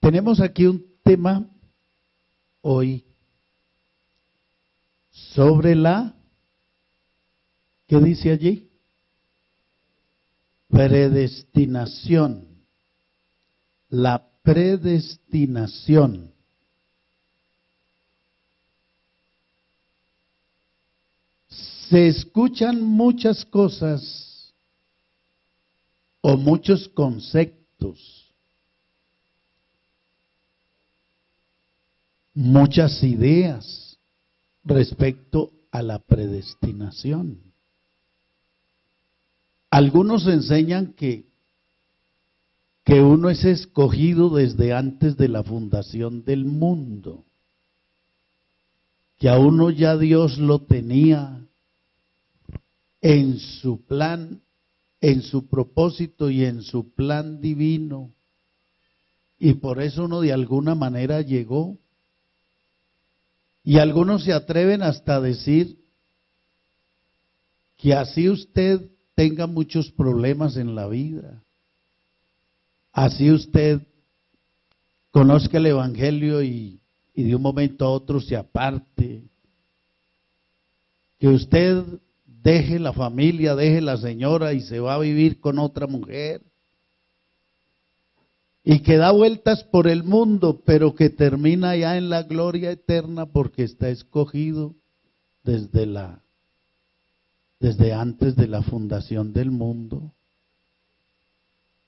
Tenemos aquí un tema hoy sobre ¿qué dice allí? Predestinación. La predestinación. Se escuchan muchas cosas o muchos conceptos, muchas ideas respecto a la predestinación. Algunos enseñan que uno es escogido desde antes de la fundación del mundo, que a uno ya Dios lo tenía en su plan, en su propósito y en su plan divino, y por eso uno de alguna manera llegó. Y algunos se atreven hasta a decir que así usted tenga muchos problemas en la vida, así usted conozca el Evangelio y de un momento a otro se aparte, que usted deje la familia, deje la señora y se va a vivir con otra mujer, y que da vueltas por el mundo, pero que termina ya en la gloria eterna porque está escogido desde antes de la fundación del mundo.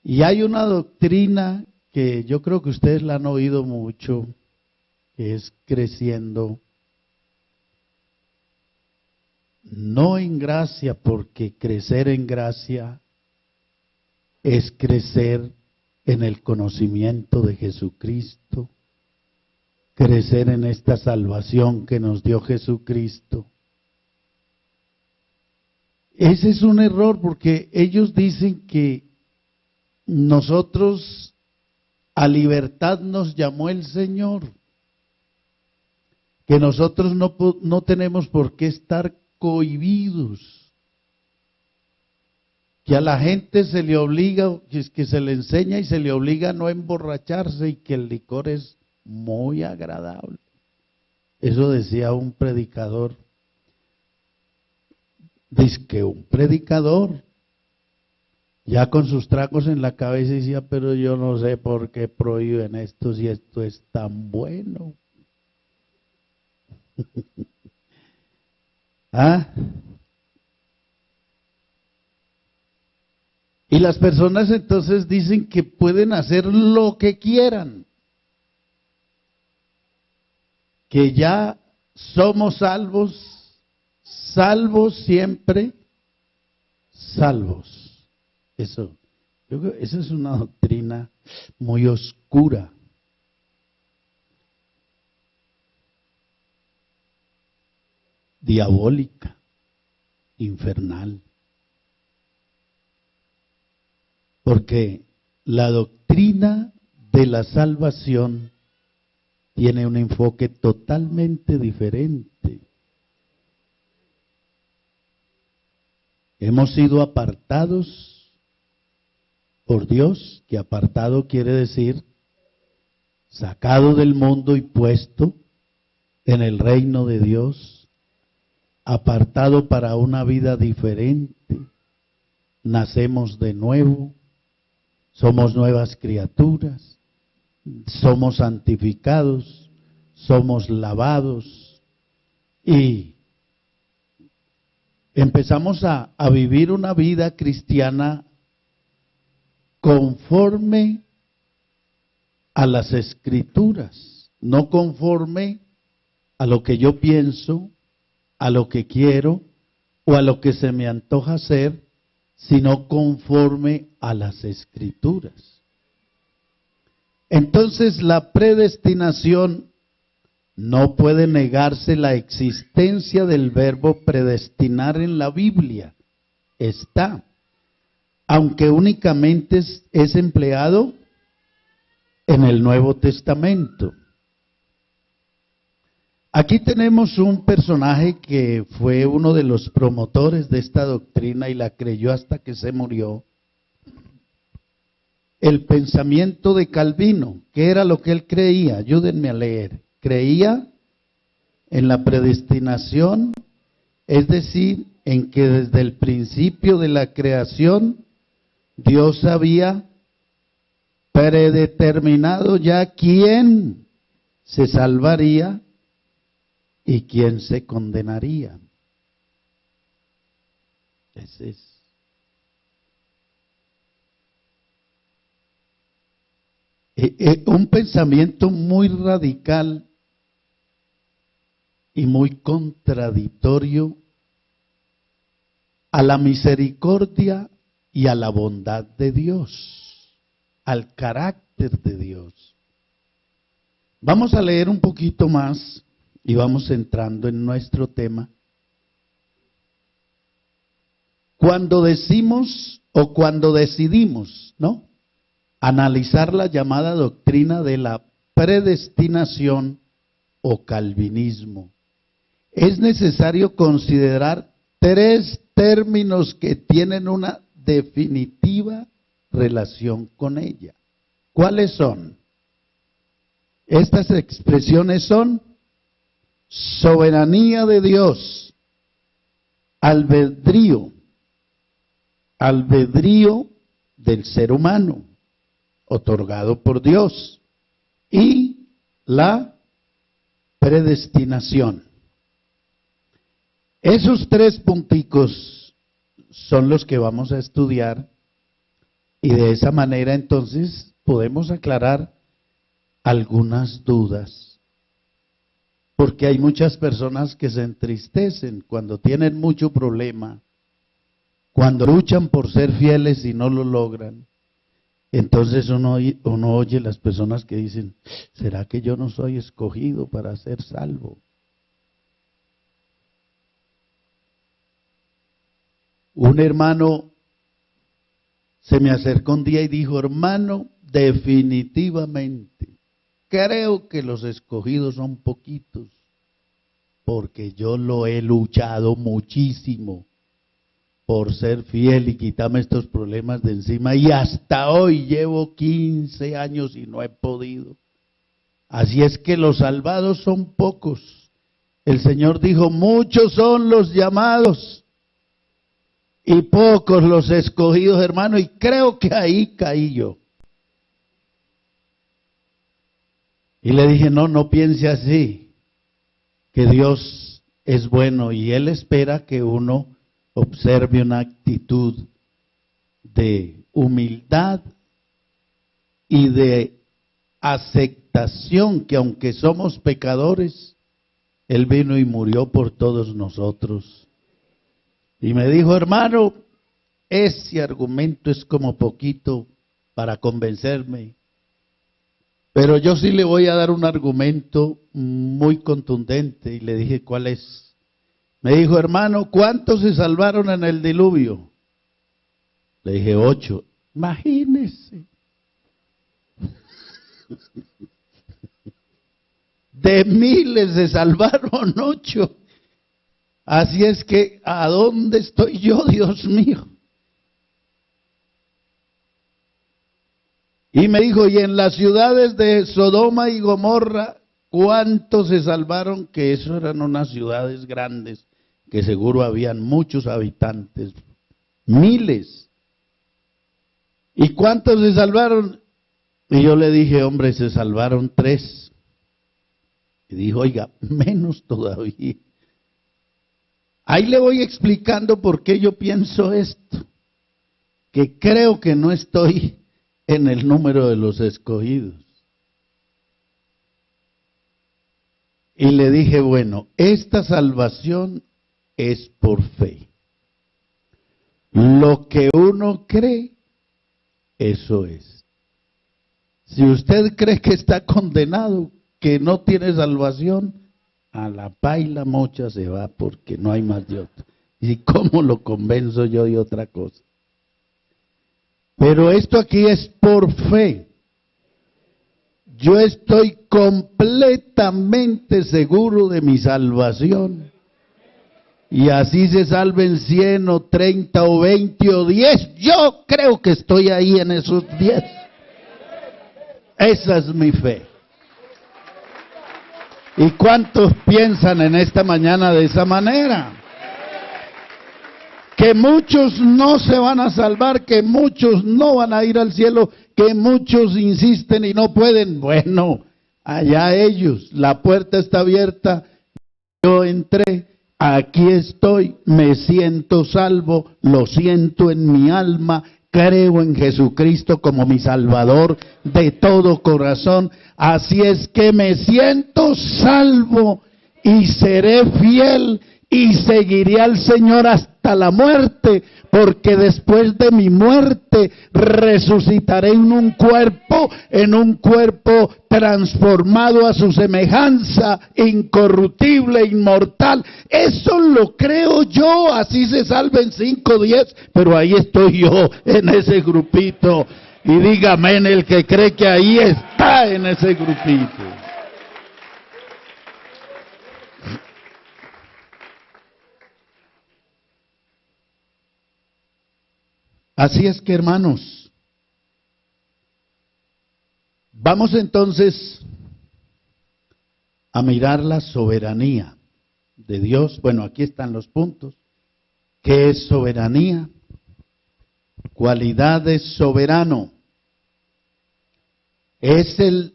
Y hay una doctrina que yo creo que ustedes la han oído mucho, que es creciendo, no en gracia, porque crecer en gracia es crecer en el conocimiento de Jesucristo, crecer en esta salvación que nos dio Jesucristo. Ese es un error, porque ellos dicen que nosotros a libertad nos llamó el Señor, que nosotros no tenemos por qué estar cohibidos, que a la gente se le obliga, que se le enseña y se le obliga a no emborracharse y que el licor es muy agradable. Eso decía un predicador. Dice que un predicador, ya con sus tragos en la cabeza, decía, pero yo no sé por qué prohíben esto si esto es tan bueno. ¿Ah? Y las personas entonces dicen que pueden hacer lo que quieran, que ya somos salvos, salvos siempre, salvos. Eso, yo creo, esa es una doctrina muy oscura. Diabólica, infernal. Porque la doctrina de la salvación tiene un enfoque totalmente diferente. Hemos sido apartados por Dios, que apartado quiere decir sacado del mundo y puesto en el reino de Dios, apartado para una vida diferente. Nacemos de nuevo, somos nuevas criaturas, somos santificados, somos lavados y empezamos a vivir una vida cristiana conforme a las Escrituras, no conforme a lo que yo pienso, a lo que quiero o a lo que se me antoja hacer, sino conforme a las Escrituras. Entonces la predestinación no puede negarse la existencia del verbo predestinar en la Biblia. Está, aunque únicamente es empleado en el Nuevo Testamento. Aquí tenemos un personaje que fue uno de los promotores de esta doctrina y la creyó hasta que se murió. el pensamiento de Calvino. ¿Qué era lo que él creía? Ayúdenme a leer. Creía en la predestinación, es decir, en que desde el principio de la creación Dios había predeterminado ya quién se salvaría y quién se condenaría. Ese es. Un pensamiento muy radical y muy contradictorio a la misericordia y a la bondad de Dios, al carácter de Dios. Vamos a leer un poquito más y vamos entrando en nuestro tema. Cuando decimos o cuando decidimos, ¿no?, analizar la llamada doctrina de la predestinación o calvinismo, es necesario considerar tres términos que tienen una definitiva relación con ella. ¿Cuáles son? Estas expresiones son soberanía de Dios, albedrío del ser humano, otorgado por Dios, y la predestinación. Esos tres punticos son los que vamos a estudiar y de esa manera entonces podemos aclarar algunas dudas. Porque hay muchas personas que se entristecen cuando tienen mucho problema, cuando luchan por ser fieles y no lo logran. Entonces uno oye las personas que dicen, ¿será que yo no soy escogido para ser salvo? Un hermano se me acercó un día y dijo, hermano, definitivamente, creo que los escogidos son poquitos, porque yo lo he luchado muchísimo por ser fiel y quitarme estos problemas de encima, y hasta hoy llevo 15 años y no he podido. Así es que los salvados son pocos. El Señor dijo, muchos son los llamados y pocos los escogidos, hermano, y creo que ahí caí yo. Y le dije, no piense así, que Dios es bueno y Él espera que uno observe una actitud de humildad y de aceptación, que aunque somos pecadores, Él vino y murió por todos nosotros. Y me dijo, hermano, ese argumento es como poquito para convencerme, pero yo sí le voy a dar un argumento muy contundente. Y le dije, ¿cuál es? Me dijo, hermano, ¿cuántos se salvaron en el diluvio? Le dije, 8. Imagínese. De miles se salvaron 8. Así es que, ¿a dónde estoy yo, Dios mío? Y me dijo, y en las ciudades de Sodoma y Gomorra, ¿cuántos se salvaron? Que eso eran unas ciudades grandes, que seguro habían muchos habitantes, miles. ¿Y cuántos se salvaron? Y yo le dije, hombre, se salvaron 3. Y dijo, oiga, menos todavía. Ahí le voy explicando por qué yo pienso esto, que creo que no estoy en el número de los escogidos. Y le dije, bueno, esta salvación es por fe. Lo que uno cree, eso es. Si usted cree que está condenado, que no tiene salvación, a la paila mocha se va, porque no hay más de otro. ¿Y cómo lo convenzo yo de otra cosa? Pero esto aquí es por fe. Yo estoy completamente seguro de mi salvación. Y así se salven 100 o 30 o 20 o 10. Yo creo que estoy ahí en esos 10. Esa es mi fe. ¿Y cuántos piensan en esta mañana de esa manera? Que muchos no se van a salvar, que muchos no van a ir al cielo, que muchos insisten y no pueden. Bueno, allá ellos, la puerta está abierta, yo entré, aquí estoy, me siento salvo, lo siento en mi alma, creo en Jesucristo como mi Salvador de todo corazón, así es que me siento salvo y seré fiel y seguiré al Señor hasta la muerte, porque después de mi muerte resucitaré en un cuerpo transformado a su semejanza, incorruptible, inmortal. Eso lo creo yo, así se salven 5 o 10, pero ahí estoy yo en ese grupito. Y dígame en el que cree que ahí está en ese grupito. Así es que, hermanos, vamos entonces a mirar la soberanía de Dios. Bueno, aquí están los puntos. ¿Qué es soberanía? Cualidad de soberano. Es el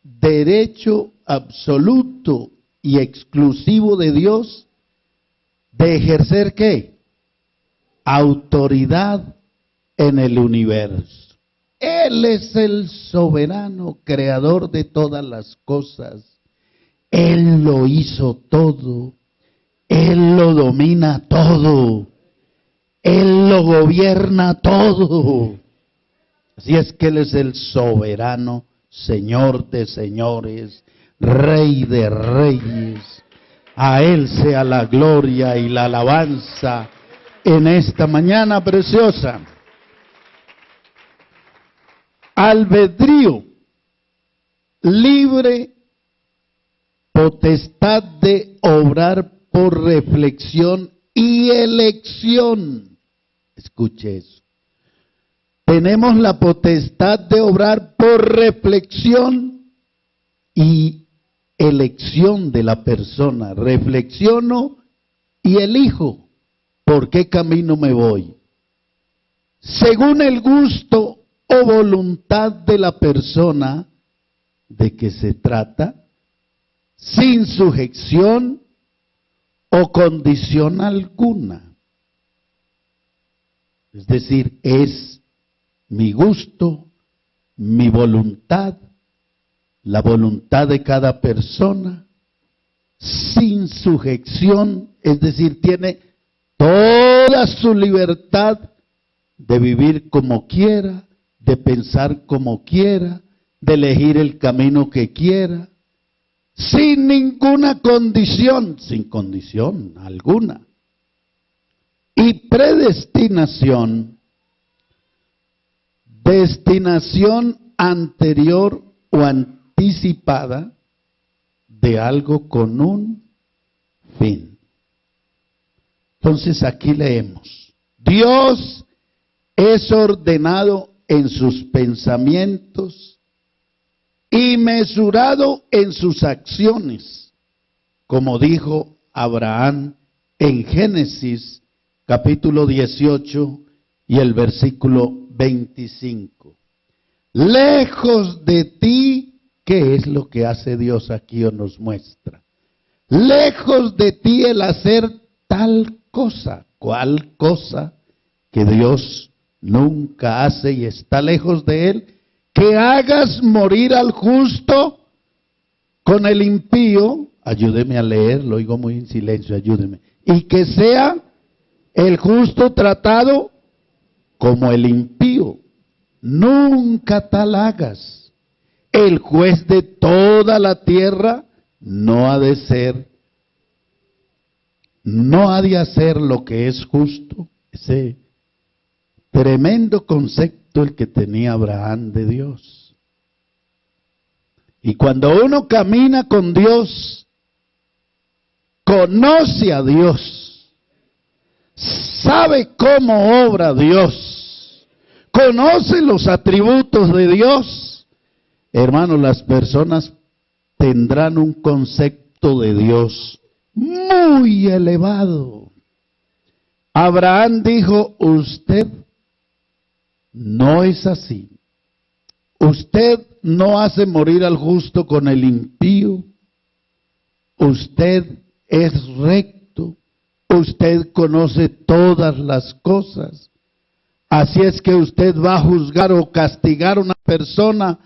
derecho absoluto y exclusivo de Dios de ejercer ¿qué? Autoridad en el universo. Él es el soberano, creador de todas las cosas. Él lo hizo todo. Él lo domina todo. Él lo gobierna todo. Así es que Él es el soberano, Señor de señores, Rey de reyes. A Él sea la gloria y la alabanza en esta mañana preciosa. Albedrío, libre potestad de obrar por reflexión y elección. Escuche eso. Tenemos la potestad de obrar por reflexión y elección de la persona. Reflexiono y elijo por qué camino me voy. Según el gusto o voluntad de la persona de que se trata, sin sujeción o condición alguna. Es decir, es mi gusto, mi voluntad, la voluntad de cada persona, sin sujeción, es decir, tiene toda su libertad de vivir como quiera, de pensar como quiera, de elegir el camino que quiera, sin ninguna condición, sin condición alguna. Y predestinación, destinación anterior o anticipada de algo con un fin. Entonces aquí leemos, Dios es ordenado en sus pensamientos y mesurado en sus acciones, como dijo Abraham en Génesis capítulo 18 y el versículo 25. Lejos de ti, ¿qué es lo que hace Dios aquí o nos muestra? Lejos de ti el hacer tal cosa. ¿Cuál cosa? Que Dios nunca hace y está lejos de él. Que hagas morir al justo con el impío. Ayúdeme a leer, lo oigo muy en silencio, ayúdeme. Y que sea el justo tratado como el impío. Nunca tal hagas. El juez de toda la tierra no ha de hacer lo que es justo. Ese tremendo concepto el que tenía Abraham de Dios. Y cuando uno camina con Dios, conoce a Dios, sabe cómo obra Dios, conoce los atributos de Dios, hermanos, las personas tendrán un concepto de Dios muy elevado. Abraham dijo, usted no es así. Usted no hace morir al justo con el impío. Usted es recto. Usted conoce todas las cosas. Así es que usted va a juzgar o castigar a una persona.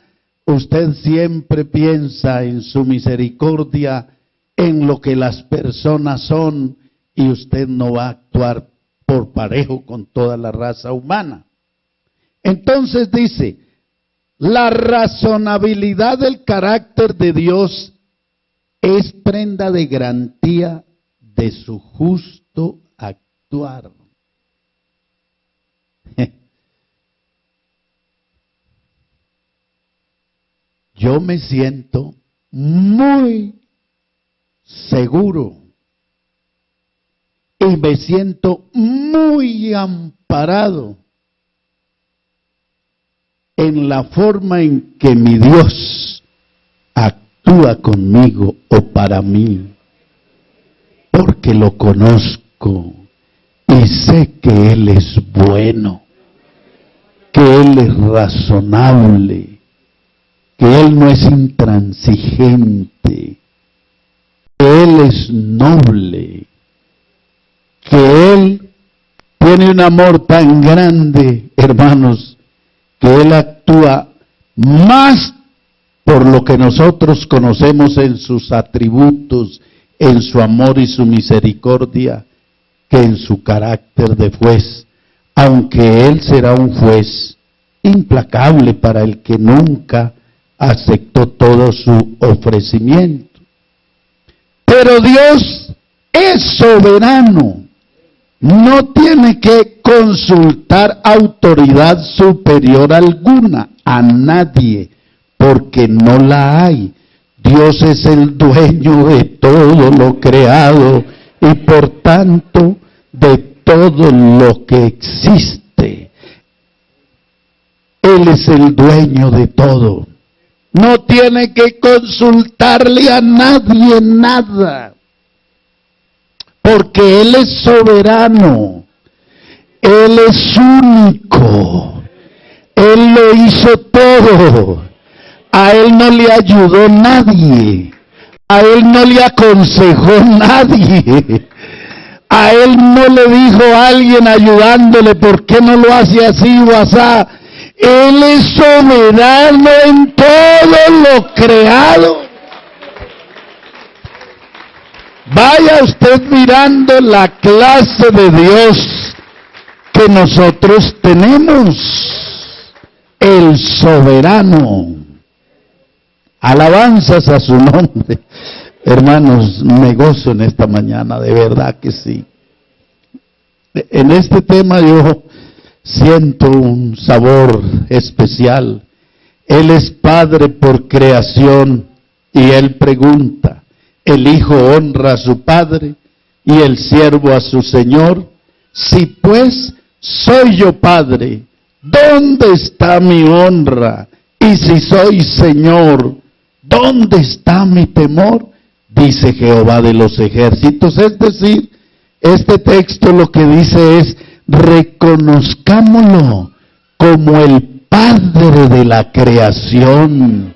Usted siempre piensa en su misericordia, en lo que las personas son, y usted no va a actuar por parejo con toda la raza humana. Entonces dice, la razonabilidad del carácter de Dios es prenda de garantía de su justo actuar. Yo me siento muy seguro y me siento muy amparado en la forma en que mi Dios actúa conmigo o para mí, porque lo conozco y sé que Él es bueno, que Él es razonable, que Él no es intransigente, que Él es noble, que Él tiene un amor tan grande, hermanos, que Él actúa más por lo que nosotros conocemos en sus atributos, en su amor y su misericordia, que en su carácter de juez, aunque Él será un juez implacable para el que nunca aceptó todo su ofrecimiento. Pero Dios es soberano. No tiene que consultar autoridad superior alguna, a nadie, porque no la hay. Dios es el dueño de todo lo creado y por tanto de todo lo que existe. Él es el dueño de todo. No tiene que consultarle a nadie nada. Porque Él es soberano, Él es único, Él lo hizo todo, a Él no le ayudó nadie, a Él no le aconsejó nadie, a Él no le dijo a alguien ayudándole, ¿por qué no lo hace así o asá? Él es soberano en todo lo creado. Vaya usted mirando la clase de Dios que nosotros tenemos, el soberano. Alabanzas a su nombre. Hermanos, me gozo en esta mañana, de verdad que sí. En este tema yo siento un sabor especial. Él es Padre por creación y Él pregunta. El hijo honra a su padre y el siervo a su señor. Si pues soy yo padre, ¿dónde está mi honra? Y si soy señor, ¿dónde está mi temor? Dice Jehová de los ejércitos. Es decir, este texto lo que dice es, reconozcámoslo como el Padre de la creación,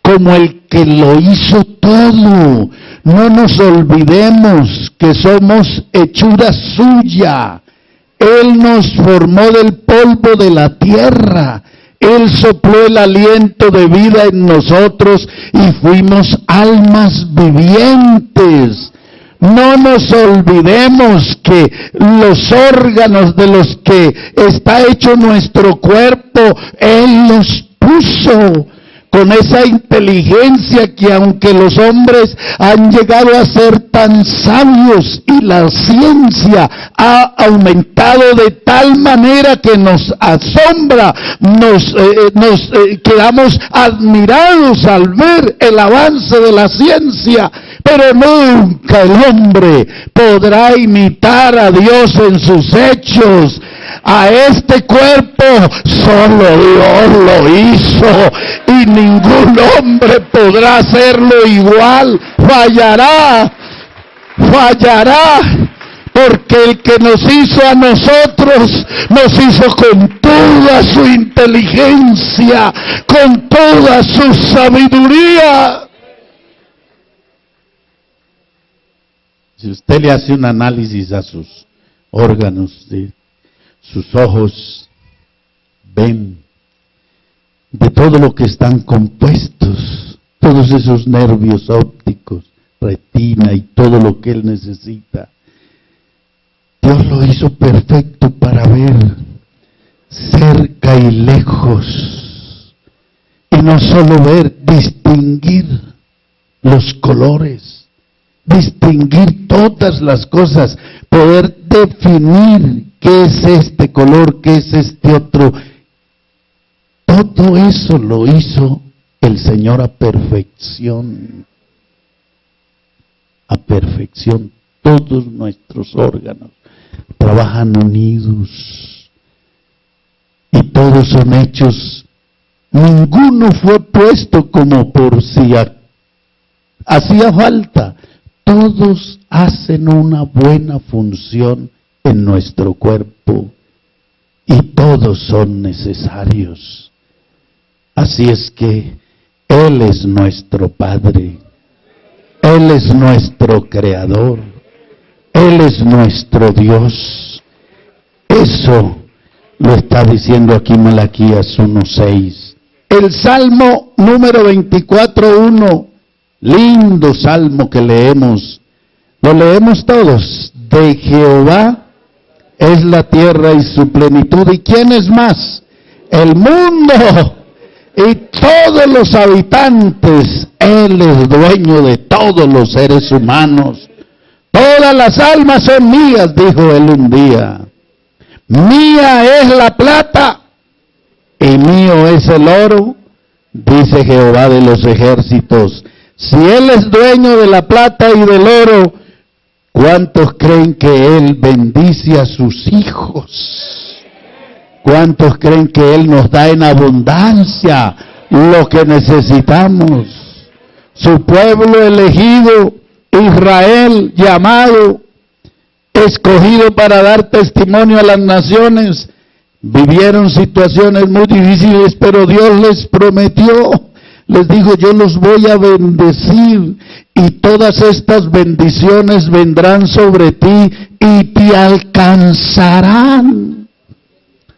como el que lo hizo todo. No nos olvidemos que somos hechura suya. Él nos formó del polvo de la tierra. Él sopló el aliento de vida en nosotros y fuimos almas vivientes. No nos olvidemos que los órganos de los que está hecho nuestro cuerpo, Él los puso con esa inteligencia que aunque los hombres han llegado a ser tan sabios y la ciencia ha aumentado de tal manera que nos asombra, nos quedamos admirados al ver el avance de la ciencia, pero nunca el hombre podrá imitar a Dios en sus hechos. A este cuerpo solo Dios lo hizo y ningún hombre podrá hacerlo igual. Fallará, porque el que nos hizo a nosotros, nos hizo con toda su inteligencia, con toda su sabiduría. Si usted le hace un análisis a sus órganos, sus ojos ven de todo lo que están compuestos, todos esos nervios ópticos, retina y todo lo que él necesita. Dios lo hizo perfecto para ver cerca y lejos, y no solo ver, distinguir los colores, distinguir todas las cosas, poder definir qué es este color, qué es este otro. Todo eso lo hizo el Señor a perfección. A perfección. Todos nuestros órganos trabajan unidos y todos son hechos. Ninguno fue puesto como por si hacía falta. Todos hacen una buena función en nuestro cuerpo y todos son necesarios. Así es que Él es nuestro Padre, Él es nuestro Creador, Él es nuestro Dios. Eso lo está diciendo aquí Malaquías 1:6. El Salmo número 24:1, lindo salmo que leemos, lo leemos todos. De Jehová es la tierra y su plenitud. ¿Y quién es más? El mundo y todos los habitantes. Él es dueño de todos los seres humanos. Todas las almas son mías, dijo él un día. Mía es la plata y mío es el oro, dice Jehová de los ejércitos. Si Él es dueño de la plata y del oro, ¿cuántos creen que Él bendice a sus hijos? ¿Cuántos creen que Él nos da en abundancia lo que necesitamos? Su pueblo elegido, Israel, llamado, escogido para dar testimonio a las naciones, vivieron situaciones muy difíciles, pero Dios les prometió, les dijo: yo los voy a bendecir y todas estas bendiciones vendrán sobre ti y te alcanzarán.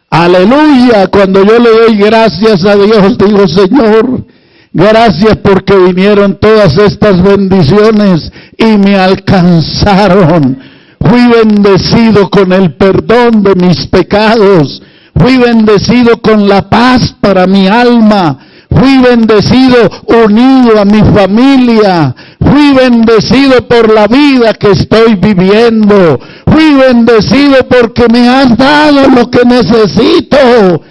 Aleluya. Cuando yo le doy gracias a Dios, digo: Señor, gracias porque vinieron todas estas bendiciones y me alcanzaron. Fui bendecido con el perdón de mis pecados, fui bendecido con la paz para mi alma, fui bendecido unido a mi familia, fui bendecido por la vida que estoy viviendo, fui bendecido porque me has dado lo que necesito.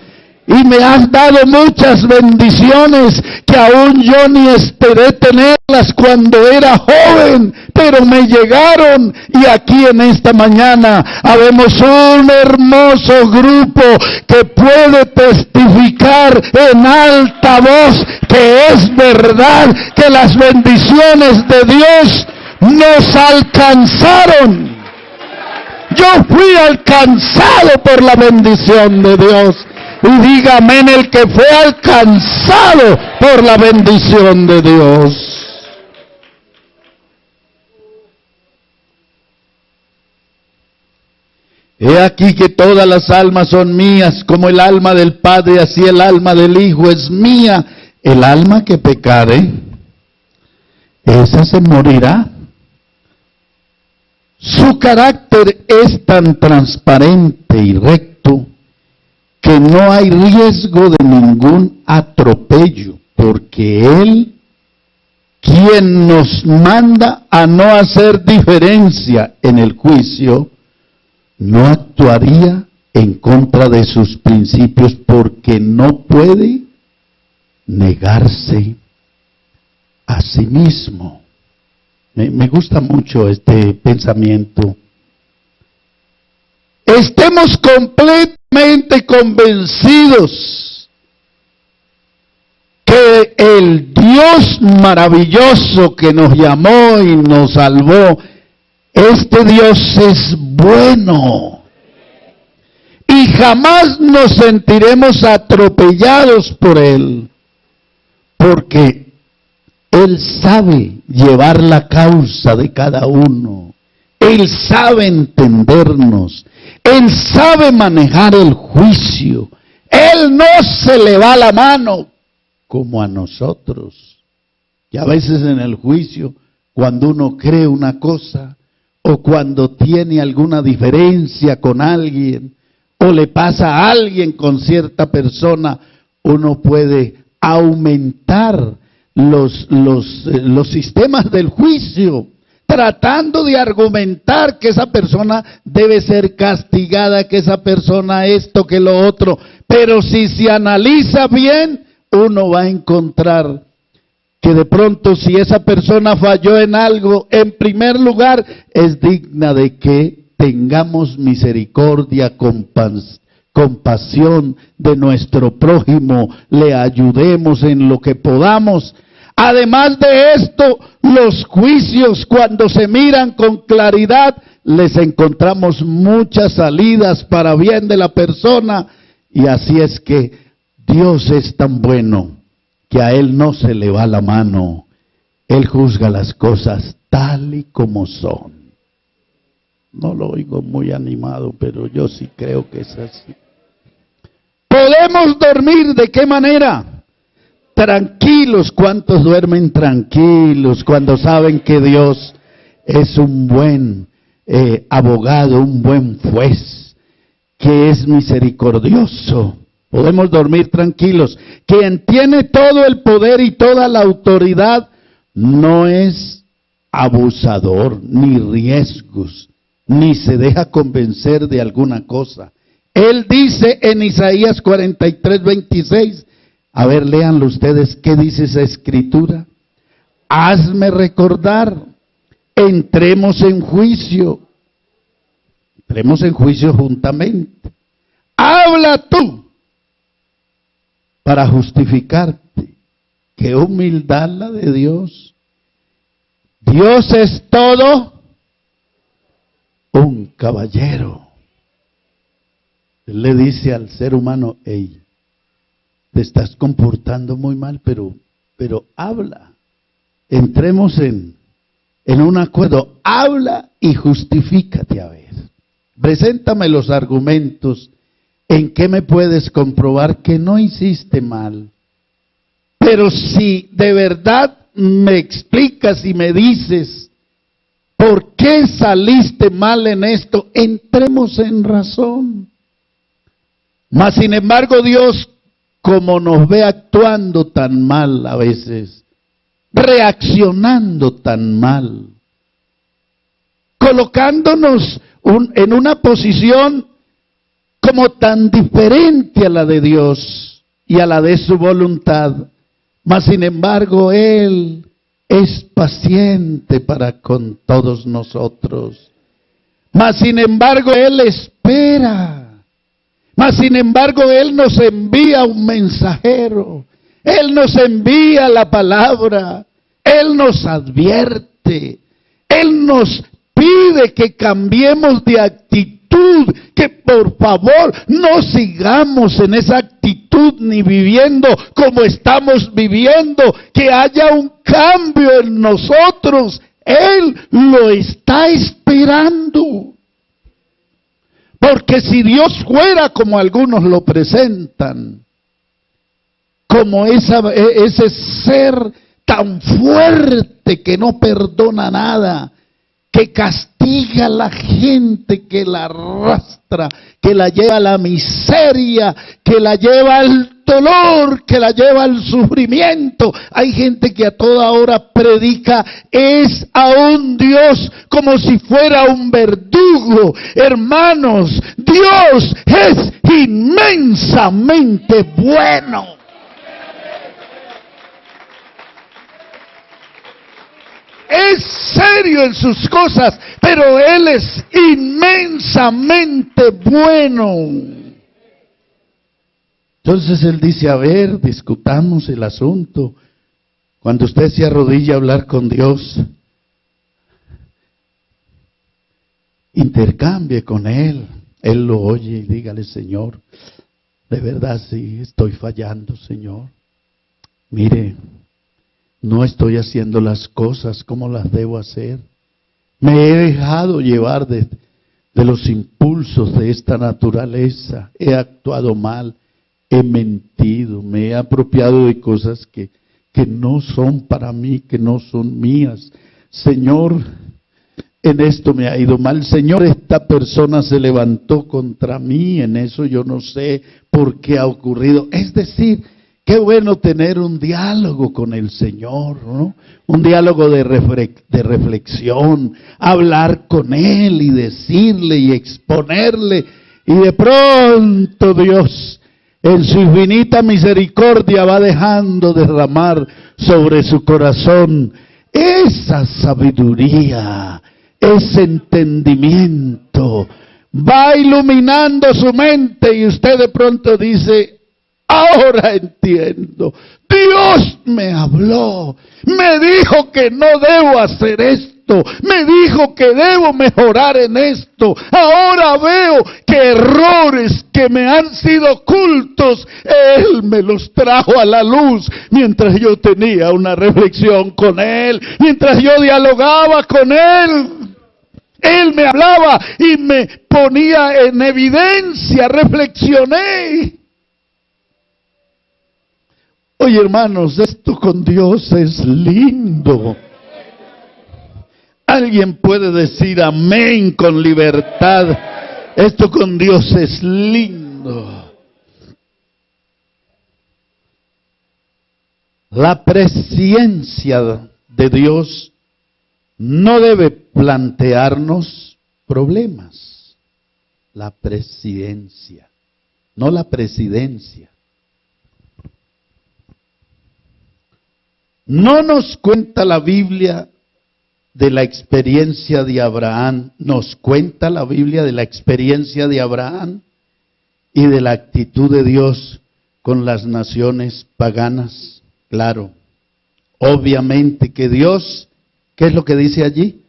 Y me has dado muchas bendiciones que aún yo ni esperé tenerlas cuando era joven, pero me llegaron. Y aquí en esta mañana habemos un hermoso grupo que puede testificar en alta voz que es verdad, que las bendiciones de Dios nos alcanzaron. Yo fui alcanzado por la bendición de Dios. Y diga amén el que fue alcanzado por la bendición de Dios. He aquí que todas las almas son mías, como el alma del Padre, así el alma del Hijo es mía. El alma que pecare, esa se morirá. Su carácter es tan transparente y recto que no hay riesgo de ningún atropello, porque Él, quien nos manda a no hacer diferencia en el juicio, no actuaría en contra de sus principios, porque no puede negarse a sí mismo. Me gusta mucho este pensamiento. Estemos completamente convencidos que el Dios maravilloso que nos llamó y nos salvó, este Dios es bueno. Y jamás nos sentiremos atropellados por Él, porque Él sabe llevar la causa de cada uno. Él sabe entendernos. Él sabe manejar el juicio. Él no se le va la mano como a nosotros. Y a veces en el juicio, cuando uno cree una cosa, o cuando tiene alguna diferencia con alguien, o le pasa a alguien con cierta persona, uno puede aumentar los sistemas del juicio, tratando de argumentar que esa persona debe ser castigada, que esa persona esto, que lo otro. Pero si se analiza bien, uno va a encontrar que de pronto si esa persona falló en algo, en primer lugar, es digna de que tengamos misericordia, compasión de nuestro prójimo, le ayudemos en lo que podamos. Además de esto, los juicios, cuando se miran con claridad, les encontramos muchas salidas para bien de la persona. Y así es que Dios es tan bueno que a Él no se le va la mano. Él juzga las cosas tal y como son. No lo oigo muy animado, pero yo sí creo que es así. ¿Podemos dormir de qué manera? Tranquilos. ¿Cuántos duermen tranquilos cuando saben que Dios es un buen abogado, un buen juez, que es misericordioso? Podemos dormir tranquilos. Quien tiene todo el poder y toda la autoridad no es abusador, ni riesgos, ni se deja convencer de alguna cosa. Él dice en Isaías 43:26, a ver, léanlo ustedes, ¿qué dice esa escritura? Hazme recordar, entremos en juicio juntamente. Habla tú para justificarte. Qué humildad la de Dios. Dios es todo un caballero. Él le dice al ser humano, hey, te estás comportando muy mal, pero habla. Entremos en un acuerdo. Habla y justifícate, a ver. Preséntame los argumentos en que me puedes comprobar que no hiciste mal. Pero si de verdad me explicas y me dices por qué saliste mal en esto, entremos en razón. Mas sin embargo Dios, como nos ve actuando tan mal a veces, reaccionando tan mal, colocándonos en una posición como tan diferente a la de Dios y a la de su voluntad, mas sin embargo Él es paciente para con todos nosotros, mas sin embargo Él espera. Mas sin embargo, Él nos envía un mensajero. Él nos envía la palabra. Él nos advierte. Él nos pide que cambiemos de actitud. Que por favor no sigamos en esa actitud ni viviendo como estamos viviendo. Que haya un cambio en nosotros. Él lo está esperando. Porque si Dios fuera como algunos lo presentan, como ese ser tan fuerte que no perdona nada, que castiga a la gente, que la arrastra, que la lleva a la miseria, que la lleva al dolor, que la lleva al sufrimiento. Hay gente que a toda hora predica es a un Dios como si fuera un verdugo. Hermanos, Dios es inmensamente bueno. es serio en sus cosas, pero Él es inmensamente bueno. Entonces Él dice, a ver, discutamos el asunto. Cuando usted se arrodilla a hablar con Dios, intercambie con Él. Él lo oye y dígale, Señor, de verdad sí, estoy fallando, Señor. Mire, no estoy haciendo las cosas como las debo hacer. Me he dejado llevar de los impulsos de esta naturaleza. He actuado mal, he mentido, me he apropiado de cosas que no son para mí, que no son mías. Señor, en esto me ha ido mal. Señor, esta persona se levantó contra mí, en eso yo no sé por qué ha ocurrido. Es decir, qué bueno tener un diálogo con el Señor, ¿no? Un diálogo de reflexión, hablar con Él y decirle y exponerle. Y de pronto Dios, en su infinita misericordia, va dejando derramar sobre su corazón esa sabiduría, ese entendimiento. Va iluminando su mente y usted de pronto dice, ahora entiendo. Dios me habló, me dijo que no debo hacer esto, me dijo que debo mejorar en esto. Ahora veo que errores que me han sido ocultos, Él me los trajo a la luz mientras yo tenía una reflexión con Él, mientras yo dialogaba con Él. Él me hablaba y me ponía en evidencia, reflexioné. Oye, hermanos, esto con Dios es lindo. Alguien puede decir amén con libertad. Esto con Dios es lindo. La presciencia de Dios no debe plantearnos problemas. La presciencia, no la presidencia. No nos cuenta la Biblia de la experiencia de Abraham, nos cuenta la Biblia de la experiencia de Abraham y de la actitud de Dios con las naciones paganas. Claro, obviamente que Dios, ¿qué es lo que dice allí?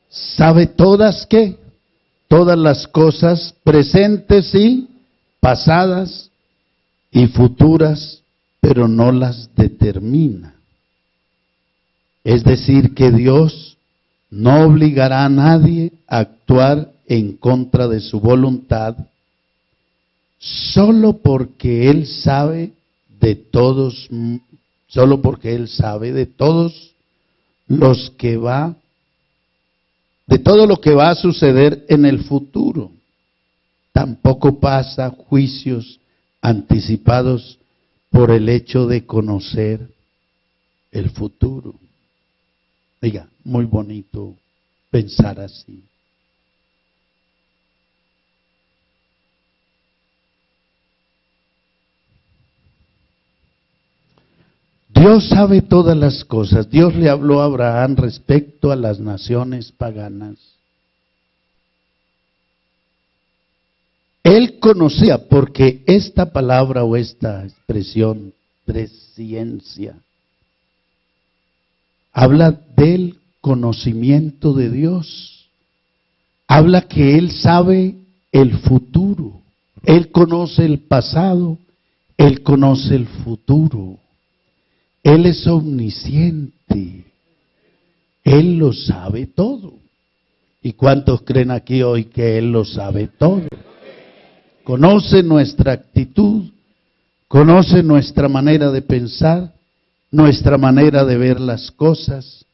Sabe todas, ¿qué? Todas las cosas presentes y pasadas y futuras, pero no las determina. Es decir, que Dios no obligará a nadie a actuar en contra de su voluntad, solo porque Él sabe de todos, solo porque Él sabe de todos los que va, de todo lo que va a suceder en el futuro. Tampoco pasa juicios anticipados por el hecho de conocer el futuro. Diga, muy bonito pensar así. Dios sabe todas las cosas. Dios le habló a Abraham respecto a las naciones paganas. Él conocía, porque esta palabra o esta expresión, presciencia, habla del conocimiento de Dios. Habla que Él sabe el futuro. Él conoce el pasado. Él conoce el futuro. Él es omnisciente. Él lo sabe todo. ¿Y cuántos creen aquí hoy que Él lo sabe todo? Conoce nuestra actitud. Conoce nuestra manera de pensar. Nuestra manera de ver las cosas.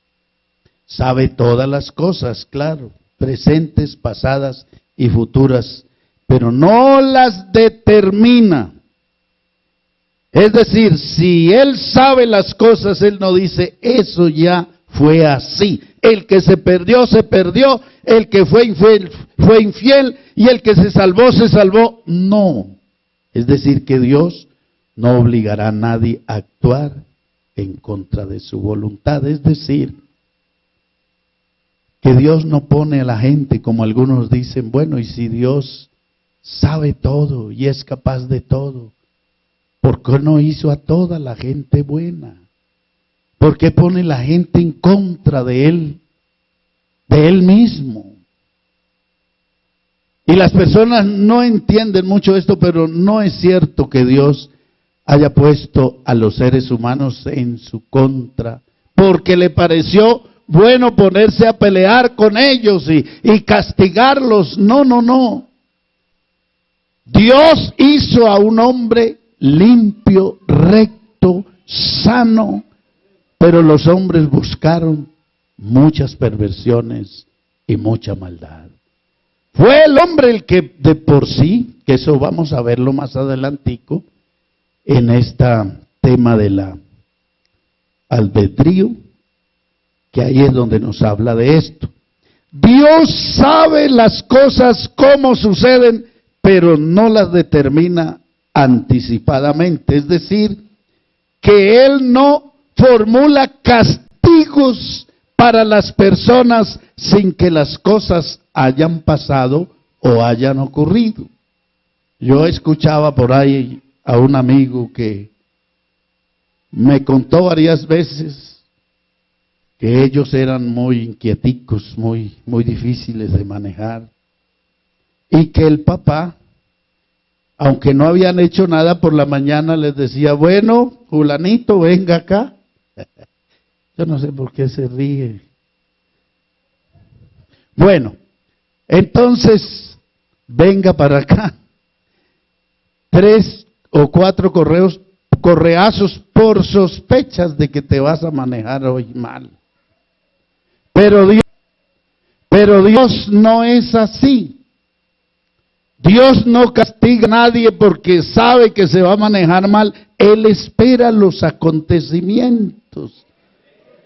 Sabe todas las cosas, claro, presentes, pasadas y futuras, pero no las determina. Es decir, si Él sabe las cosas, Él no dice, eso ya fue así. El que se perdió, el que fue infiel, y el que se salvó. No. Es decir, que Dios no obligará a nadie a actuar en contra de su voluntad. Es decir, que Dios no pone a la gente como algunos dicen, bueno, y si Dios sabe todo y es capaz de todo, ¿por qué no hizo a toda la gente buena? ¿Por qué pone la gente en contra de Él mismo? Y las personas no entienden mucho esto, pero no es cierto que Dios haya puesto a los seres humanos en su contra, porque le pareció bueno ponerse a pelear con ellos y castigarlos. No, no, no. Dios hizo a un hombre limpio, recto, sano, pero los hombres buscaron muchas perversiones y mucha maldad. Fue el hombre el que de por sí, que eso vamos a verlo más adelantico, en este tema de la albedrío, que ahí es donde nos habla de esto. Dios sabe las cosas como suceden, pero no las determina anticipadamente. Es decir, que Él no formula castigos para las personas sin que las cosas hayan pasado o hayan ocurrido. Yo escuchaba por ahí a un amigo que me contó varias veces que ellos eran muy inquieticos, muy difíciles de manejar, y que el papá, aunque no habían hecho nada, por la mañana les decía, bueno, fulanito, venga acá. Yo no sé por qué se ríe. Bueno, entonces, venga para acá. 3 o 4 correazos por sospechas de que te vas a manejar hoy mal. Pero Dios no es así. Dios no castiga a nadie porque sabe que se va a manejar mal. Él espera los acontecimientos.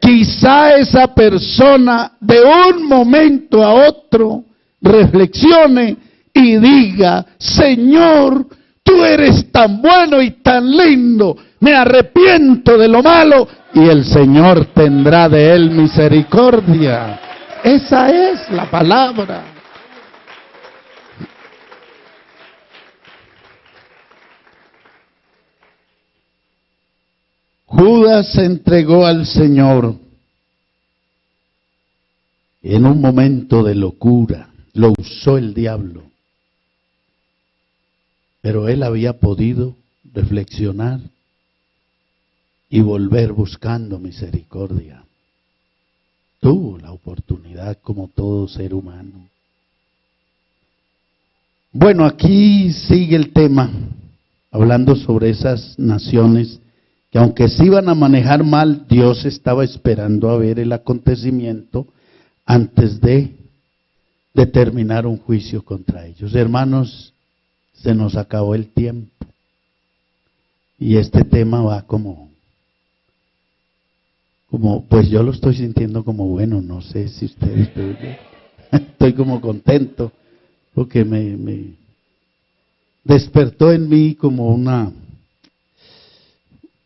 Quizá esa persona de un momento a otro reflexione y diga, Señor, tú eres tan bueno y tan lindo, me arrepiento de lo malo, y el Señor tendrá de él misericordia. Esa es la palabra. Judas se entregó al Señor en un momento de locura, lo usó el diablo, pero él había podido reflexionar y volver buscando misericordia. Tuvo la oportunidad como todo ser humano. Bueno, aquí sigue el tema, hablando sobre esas naciones que aunque se iban a manejar mal, Dios estaba esperando a ver el acontecimiento antes de determinar un juicio contra ellos. Hermanos, se nos acabó el tiempo y este tema va como pues yo lo estoy sintiendo como bueno, no sé si ustedes, pero estoy como contento porque me despertó en mí como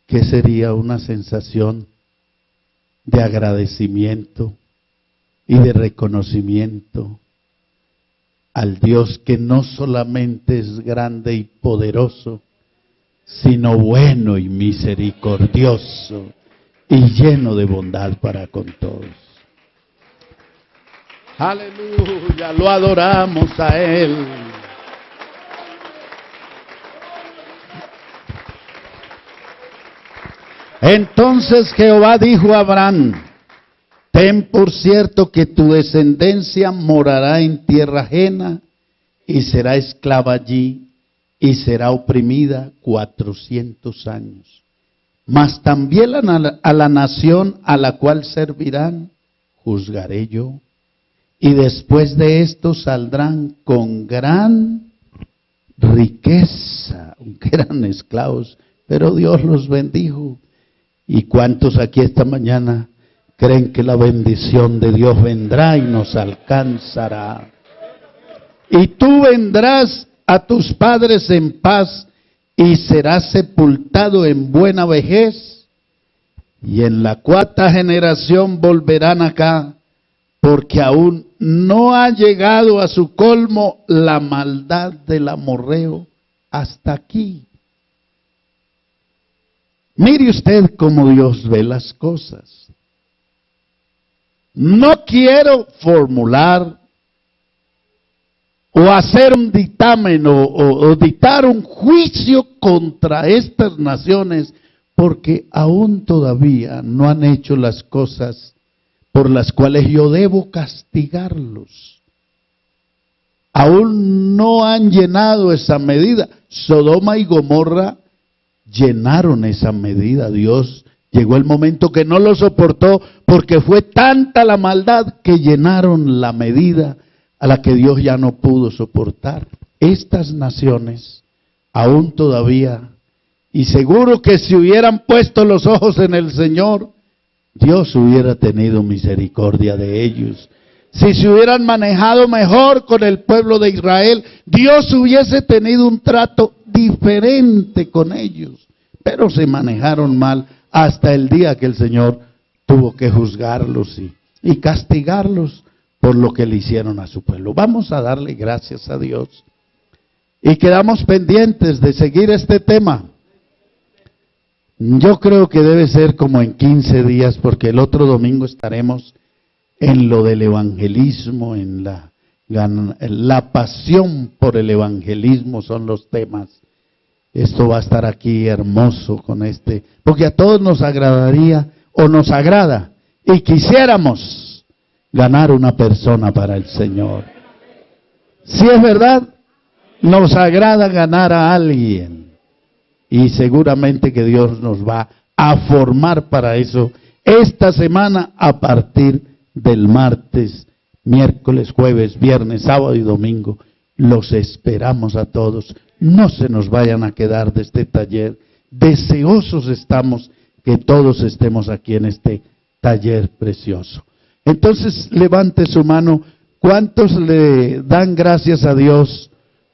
¿qué sería? Una sensación de agradecimiento y de reconocimiento al Dios que no solamente es grande y poderoso, sino bueno y misericordioso y lleno de bondad para con todos. Aleluya, lo adoramos a Él. Entonces Jehová dijo a Abraham, ten por cierto que tu descendencia morará en tierra ajena y será esclava allí y será oprimida 400 años. Mas también a la nación a la cual servirán, juzgaré yo. Y después de esto saldrán con gran riqueza, aunque eran esclavos, pero Dios los bendijo. ¿Y cuántos aquí esta mañana creen que la bendición de Dios vendrá y nos alcanzará? Y tú vendrás a tus padres en paz y serás sepultado en buena vejez. Y en la 4ª generación volverán acá porque aún no ha llegado a su colmo la maldad del amorreo hasta aquí. Mire usted cómo Dios ve las cosas. No quiero formular o hacer un dictamen o dictar un juicio contra estas naciones, porque aún todavía no han hecho las cosas por las cuales yo debo castigarlos. Aún no han llenado esa medida. Sodoma y Gomorra llenaron esa medida. Dios llegó el momento que no lo soportó, porque fue tanta la maldad que llenaron la medida a la que Dios ya no pudo soportar. Estas naciones aún todavía, y seguro que si hubieran puesto los ojos en el Señor, Dios hubiera tenido misericordia de ellos. Si se hubieran manejado mejor con el pueblo de Israel, Dios hubiese tenido un trato diferente con ellos. Pero se manejaron mal hasta el día que el Señor tuvo que juzgarlos y castigarlos por lo que le hicieron a su pueblo. Vamos a darle gracias a Dios. Y quedamos pendientes de seguir este tema. Yo creo que debe ser como en 15 días, porque el otro domingo estaremos en lo del evangelismo, en la pasión por el evangelismo son los temas. Esto va a estar aquí hermoso con porque a todos nos agradaría o nos agrada y quisiéramos ganar una persona para el Señor. Si es verdad, nos agrada ganar a alguien. Y seguramente que Dios nos va a formar para eso esta semana a partir del martes, miércoles, jueves, viernes, sábado y domingo. Los esperamos a todos. No se nos vayan a quedar de este taller. Deseosos estamos que todos estemos aquí en este taller precioso. Entonces levante su mano. ¿Cuántos le dan gracias a Dios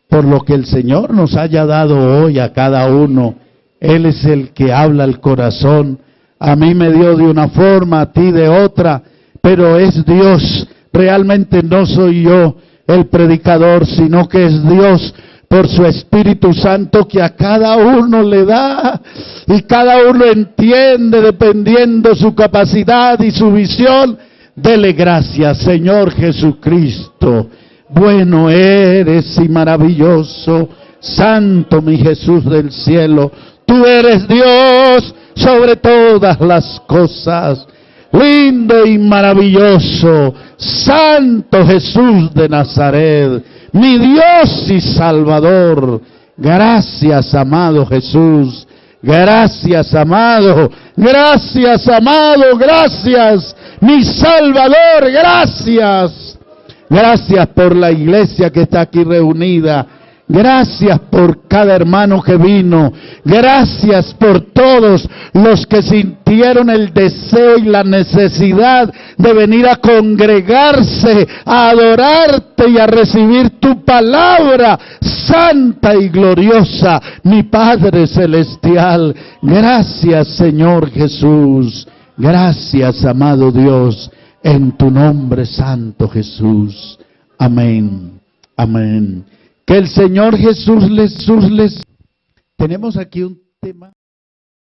por lo que el Señor nos haya dado hoy a cada uno? Él es el que habla al corazón. A mí me dio de una forma, a ti de otra, pero es Dios. Realmente no soy yo el predicador, sino que es Dios por su Espíritu Santo que a cada uno le da, y cada uno entiende dependiendo su capacidad y su visión. Dele gracias, Señor Jesucristo. Bueno eres y maravilloso, santo mi Jesús del cielo. Tú eres Dios sobre todas las cosas. Lindo y maravilloso, santo Jesús de Nazaret, mi Dios y Salvador. Gracias, amado Jesús. Gracias, amado. Gracias, amado. Gracias, mi Salvador. Gracias. Gracias por la iglesia que está aquí reunida. Gracias por cada hermano que vino. Gracias por todos los que sintieron el deseo y la necesidad de venir a congregarse, a adorarte y a recibir tu palabra santa y gloriosa. Mi Padre Celestial, gracias, Señor Jesús. Gracias, amado Dios, en tu nombre santo, Jesús. Amén. Amén. Que el Señor Jesús les... Tenemos aquí un tema.